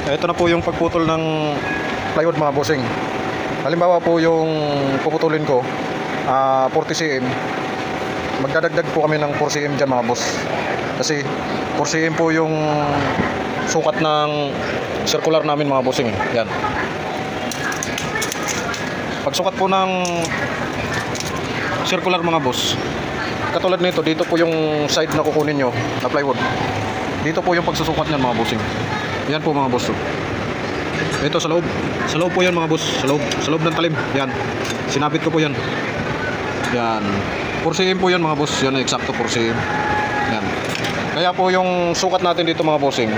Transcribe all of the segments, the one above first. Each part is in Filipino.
Ito na po yung pagputol ng plywood mga bossing. Halimbawa po yung puputulin ko 40 cm. Magdadagdag po kami ng 4 cm dyan mga boss. Kasi 4 cm po yung sukat ng circular namin mga bossing. Yan. Pagsukat po ng circular mga boss, katulad nito, dito po yung side na kukunin nyo na plywood. Dito po yung pagsusukat niyan mga bossing. Yan po mga boss. Ito sa loob. Sa loob po yan mga boss. Sa loob ng talim. Yan. Sinabit ko po yan. Yan. 4 cm po yan mga boss. Yan, eksakto 4 cm. Yan. Kaya po yung sukat natin dito mga bossing,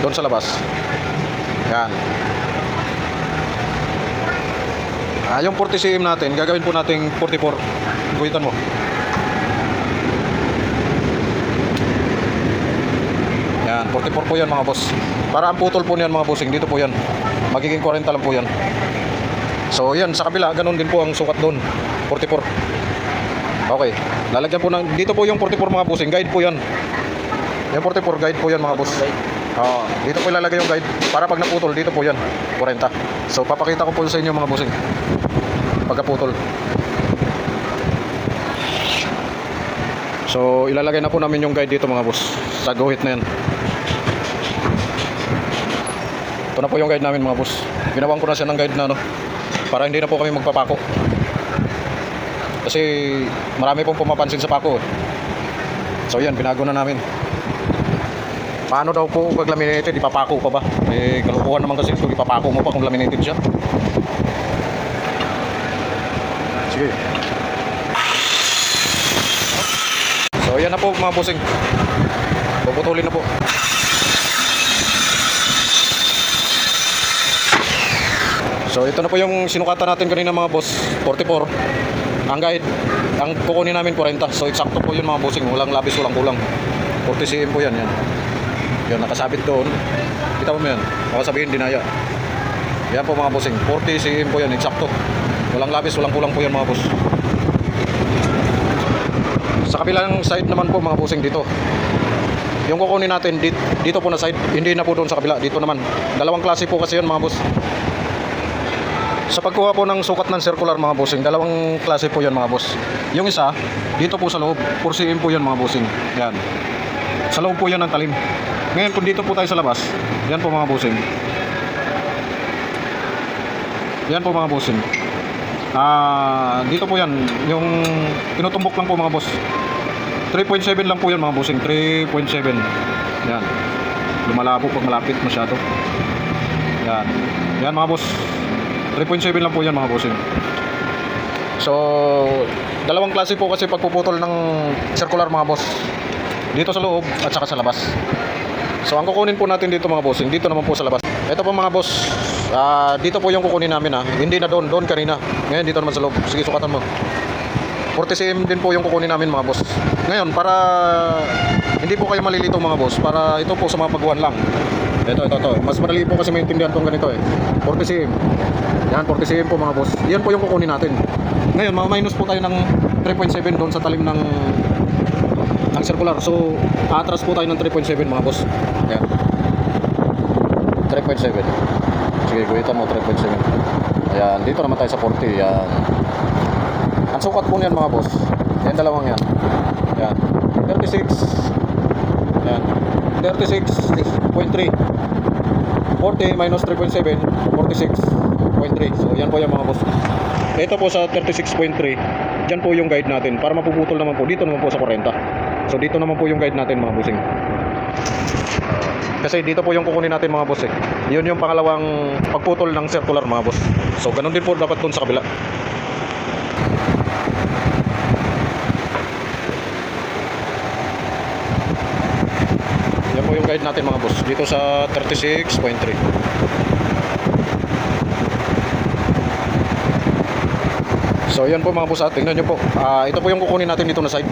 doon sa labas. Yan. Yung 40 cm natin, gagawin po nating 44. Guhitan mo. Yan, 44 po yan mga boss. Para ang putol po niyan mga bossing, dito po yan. Magiging 40 lang po yan. So yan, sa kabila, ganun din po ang sukat doon. 44. Okay, lalagyan po ng, dito po yung 44 mga bossing, guide po yan. Yung 44, guide po yan mga boss. Dito po ilalagay yung guide. Para pag naputol, dito po yan, 40. So papakita ko po sa inyo mga bossing pagkaputol. So ilalagay na po namin yung guide dito mga boss, sa guhit na yan. Ito na po yung guide namin mga boss. Ginawan ko na siya ng guide na para hindi na po kami magpapako. Kasi marami pong pumapansin sa pako. So yan, binago na namin. Paano daw po pag laminated, ipapako pa ba? Kalukuhan naman kasi kung ipapako mo pa kung laminated siya. Sige. So yan na po mga bossing. Puputulin na po. So ito na po yung sinukatan natin kanina mga boss, 44. Ang guide, ang kukunin namin 40. So eksakto po yun mga bossing, walang labis, walang kulang. 40 cm po yan, yan. Yan, nakasabit doon. Kita mo yan, baka sabihin dinaya. Yan po mga bossing, 40 cm po yan, eksakto. Walang labis, walang kulang po yan mga boss. Sa kabilang side naman po mga bossing, dito yung kukunin natin, dito po na side, hindi na po doon sa kabila, dito naman. Dalawang klase po kasi yun mga boss. Sa pagkuha po ng sukat ng circular mga bossing, dalawang klase po yan mga boss. Yung isa, dito po sa loob, 4 cm po yan mga bossing. Yan. Sa loob po yan ng talim. Ngayon kung dito po tayo sa labas, yan po mga bossing. Yan po mga bossing. Dito po yan, yung tinutumbok lang po mga boss. 3.7 lang po yan mga bossing, 3.7. Yan. Lumalabo pag malapit masyado. Yan. Yan mga boss. 3.7 lang po yan mga bossing. So dalawang klase po kasi pagpuputol ng circular mga boss, dito sa loob at saka sa labas. So ang kukunin po natin dito mga bossing, dito naman po sa labas. Ito po mga boss, dito po yung kukunin namin hindi na doon kanina. Ngayon dito naman sa loob. Sige, sukatan mo. 40 cm din po yung kukunin namin mga boss. Ngayon para hindi po kayo malilito mga boss, para ito po sa mga pagguhan lang. Ito. Mas madali po kasi maintindihan tong ganito 40 cm. Yan, 40 cm po mga boss. Yan po yung kukunin natin. Ngayon, minus po tayo ng 3.7 doon sa talim ng circular. So, atras po tayo ng 3.7 mga boss. Yan. 3.7. Sige, guhitan mo 3.7. Ayan, dito naman tayo sa 40. Yan. Ang sukat po niyan mga boss, yan dalawang yan. Yan. 36. Yan. 36.3. 40 minus 3.7, 46.3. So yan po yung mga boss. Ito po sa 36.3, dyan po yung guide natin. Para mapuputol naman po, dito naman po sa 40. So dito naman po yung guide natin mga bossing. Kasi dito po yung kukunin natin mga boss Yun yung pangalawang pagputol ng circular mga boss. So ganun din po dapat dun sa kabila. Yan po yung guide natin mga boss, dito sa 36.3. So yan po mga boss, tingnan nyo po. Ito po yung kukunin natin dito na side.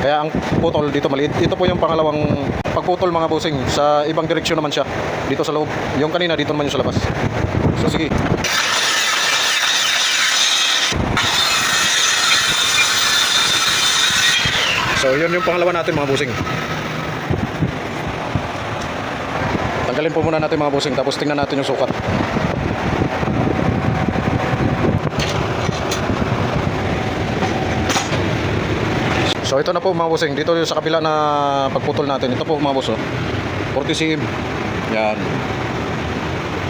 Kaya ang putol dito maliit. Ito po yung pangalawang pagputol mga bossing. Sa ibang direksyon naman siya, dito sa loob. Yung kanina dito naman yung sa labas. So sige. So yun yung pangalawa natin mga bossing. Tanggalin po muna natin mga bossing, tapos tingnan natin yung sukat. So ito na po mga bossing, dito sa kabila na pagputol natin. Ito po mga boss, 40 cm. Yan.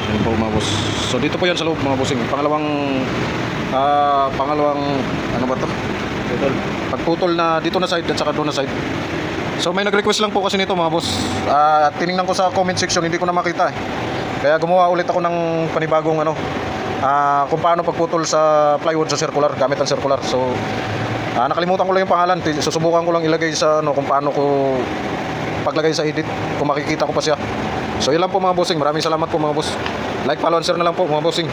Yan po mga boss. So dito po yan sa loob mga bossing. Pangalawang ano ba to? Pagputol na dito na side at saka doon na side. So may nag-request lang po kasi nito mga boss. Tiningnan ko sa comment section, hindi ko na makita eh. Kaya gumawa ulit ako ng panibagong kung paano pagputol sa plywood sa circular, gamit ang circular. So nakalimutan ko lang yung pangalan. Susubukan ko lang ilagay sa kung paano ko paglagay sa edit, kung makikita ko pa siya. So yun lang po mga bossing. Maraming salamat po mga boss. Like, follow, and share na lang po mga bossing.